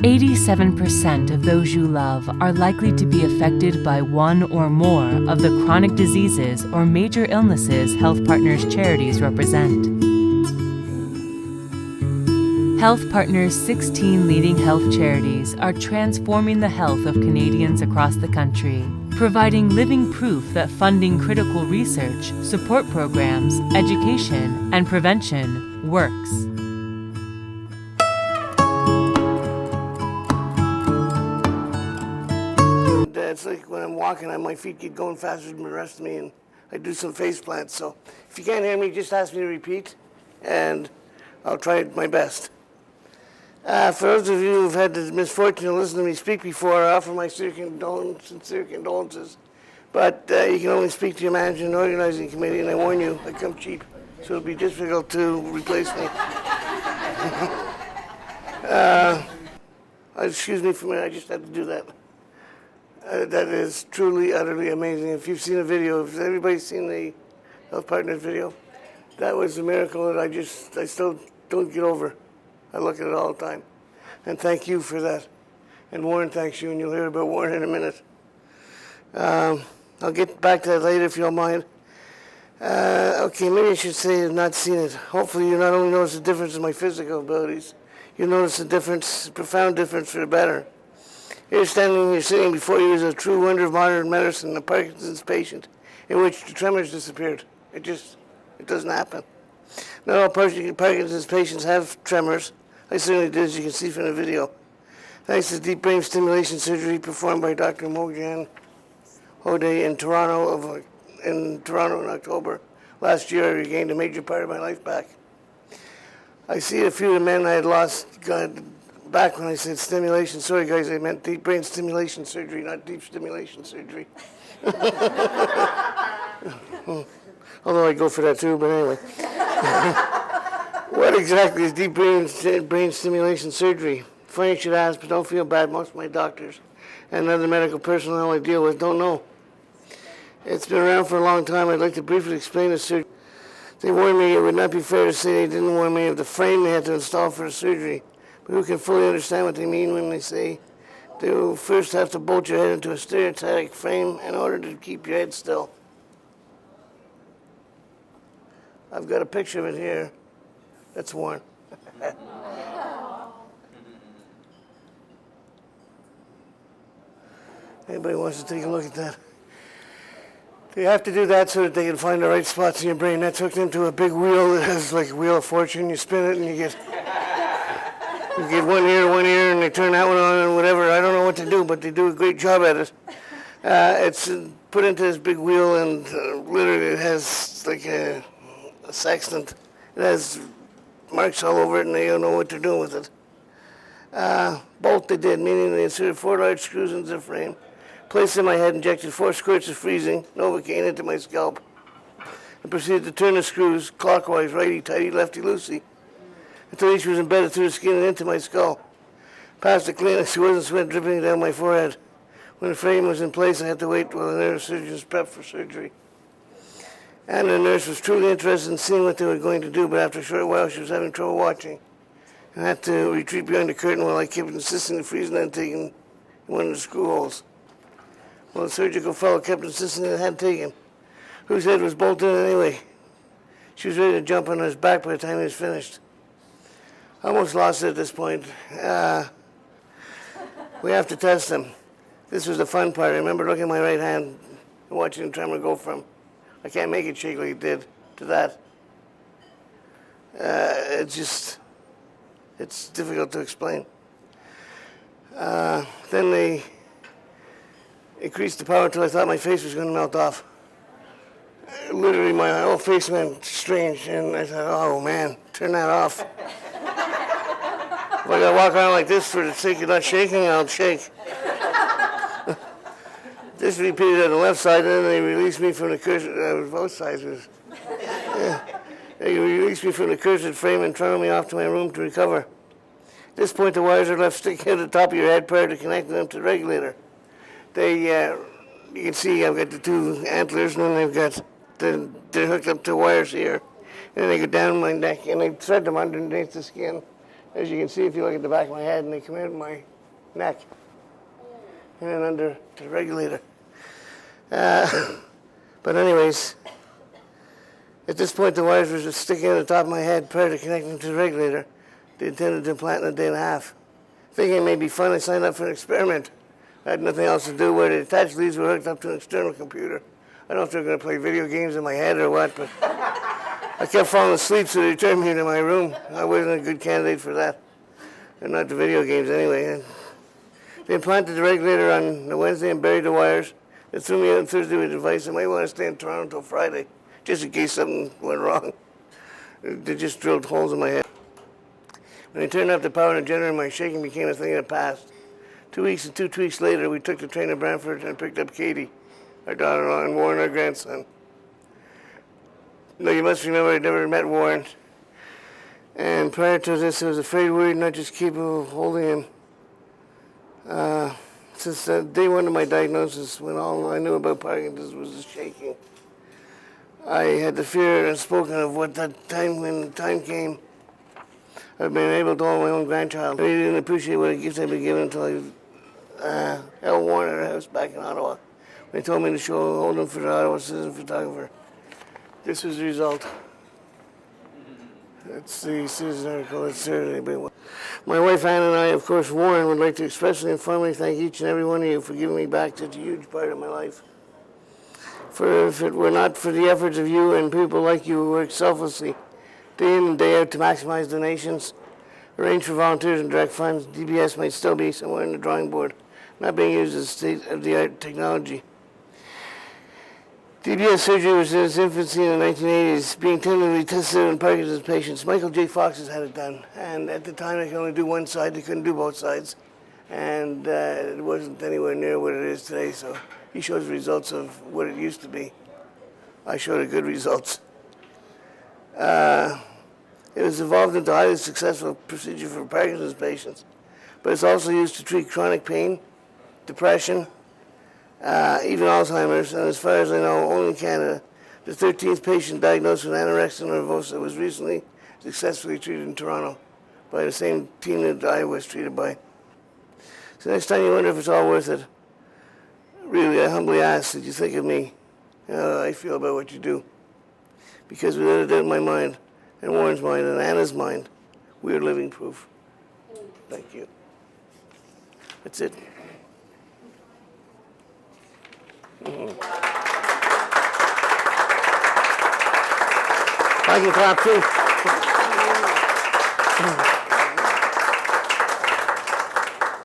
87% of those you love are likely to be affected by one or more of the chronic diseases or major illnesses Health Partners charities represent. Health Partners' 16 leading health charities are transforming the health of Canadians across the country, providing living proof that funding critical research, support programs, education, and prevention works. It's like when I'm walking, my feet get going faster than the rest of me, and I do some face plants. So if you can't hear me, just ask me to repeat, and I'll try my best. For those of you who've had the misfortune to listen to me speak before, I offer my sincere condolences. But you can only speak to your manager and organizing committee, and I warn you, I come cheap, so it'll be difficult to replace me. Excuse me for a minute, I just had to do that. That is truly, utterly amazing. If you've seen a video, if everybody's seen the Health Partners video, that was a miracle that I still don't get over. I look at it all the time. And thank you for that. And Warren thanks you, and you'll hear about Warren in a minute. I'll get back to that later if you don't mind. Okay, maybe I should say I've not seen it. Hopefully you not only notice the difference in my physical abilities, you notice the difference, profound difference for the better. Here you're sitting before you is a true wonder of modern medicine, a Parkinson's patient, in which the tremors disappeared. It doesn't happen. Not all Parkinson's patients have tremors. I certainly did, as you can see from the video. Thanks to deep brain stimulation surgery performed by Dr. Mojan Hode in Toronto in October last year, I regained a major part of my life back. I see a few of the men I had lost back when I said stimulation. Sorry guys, I meant deep brain stimulation surgery, not deep stimulation surgery. Although I go for that too, but anyway. What exactly is deep brain stimulation surgery? Funny you should ask, but don't feel bad. Most of my doctors and other medical personnel I deal with don't know. It's been around for a long time. I'd like to briefly explain the surgery. They warned me it would not be fair to say they didn't warn me of the frame they had to install for the surgery. But who can fully understand what they mean when they say they will first have to bolt your head into a stereotatic frame in order to keep your head still? I've got a picture of it here. That's Warren. Anybody wants to take a look at that? They have to do that so that they can find the right spots in your brain. That's hooked into a big wheel that has like a wheel of fortune. You spin it and you get one ear, and they turn that one on and whatever. I don't know what to do, but they do a great job at it. It's put into this big wheel, and literally it has like a sextant. It has marks all over it, and they don't know what they're doing with it. Bolt they did, meaning they inserted 4 large screws into the frame, placed in my head, injected 4 squirts of freezing Novocaine into my scalp, and proceeded to turn the screws clockwise, righty-tighty, lefty-loosey, until each was embedded through the skin and into my skull. Past the clinic, there wasn't sweat dripping down my forehead. When the frame was in place, I had to wait while the neurosurgeons prepped for surgery. And the nurse was truly interested in seeing what they were going to do, but after a short while, she was having trouble watching, and had to retreat behind the curtain while I kept insisting the freezing had taken one of the screw holes. Well, the surgical fellow kept insisting it had taken. Whose head was bolted in anyway? She was ready to jump on his back by the time he was finished. I almost lost it at this point. We have to test him. This was the fun part. I remember looking at my right hand and watching the tremor go from, I can't make it shake like it did, to that. It's difficult to explain. Then they increased the power until I thought my face was going to melt off. Literally, my whole face went strange, and I thought, oh man, turn that off. If I gotta walk around like this for the sake of not shaking, I'll shake. This repeated on the left side, and then they released me from the cursor. Both sides was. Yeah. They released me from the cursor frame and trundled me off to my room to recover. At this point, the wires are left sticking at the top of your head prior to connecting them to the regulator. You can see I've got the 2 antlers, and then they're hooked up to wires here. And they go down my neck, and they thread them underneath the skin. As you can see, if you look at the back of my head, and they come out of my neck, and then under the regulator. But anyways, at this point the wires were just sticking out the top of my head prior to connecting to the regulator. They intended to implant in a day and a half. Thinking it may be fun, I signed up for an experiment. I had nothing else to do where the attached leads were hooked up to an external computer. I don't know if they were going to play video games in my head or what, but I kept falling asleep, so they returned me to my room. I wasn't a good candidate for that. And not the video games anyway. They implanted the regulator on the Wednesday and buried the wires. They threw me out on Thursday with advice I might want to stay in Toronto until Friday, just in case something went wrong. They just drilled holes in my head. When I turned off the power in the generator, my shaking became a thing of the past. 2 weeks and 2 tweaks later, we took the train to Brantford and picked up Katie, our daughter-in-law, and Warren, our grandson. Now, you must remember I'd never met Warren. And prior to this, I was afraid, worried, not just capable of holding him. Since day one of my diagnosis, when all I knew about Parkinson's was the shaking, I had the fear and spoken of what that time, when the time came, I've been able to hold my own grandchild. I really didn't appreciate what a gift I'd been given until I held Warren at our house back in Ottawa. They told me to hold him for the Ottawa Citizen photographer. This was the result. It's the Citizen article. It's certainly been one. My wife Ann and I, of course, Warren, would like to expressly and formally thank each and every one of you for giving me back such a huge part of my life. For if it were not for the efforts of you and people like you who work selflessly, day in and day out to maximize donations, arrange for volunteers and direct funds, DBS might still be somewhere in the drawing board, not being used as state-of-the-art technology. DBS surgery was in its infancy in the 1980s, being tentatively tested on Parkinson's patients. Michael J. Fox has had it done, and at the time they could only do one side, they couldn't do both sides, and it wasn't anywhere near what it is today, so he shows results of what it used to be. I showed it good results. It has evolved into a highly successful procedure for Parkinson's patients, but it's also used to treat chronic pain, depression, even Alzheimer's, and as far as I know, only in Canada. The 13th patient diagnosed with anorexia nervosa was recently successfully treated in Toronto by the same team that I was treated by. So next time you wonder if it's all worth it, really, I humbly ask that you think of me and how I feel about what you do. Because without a doubt in my mind, and Warren's mind, and Anna's mind, we are living proof. Thank you. That's it. I can clap too.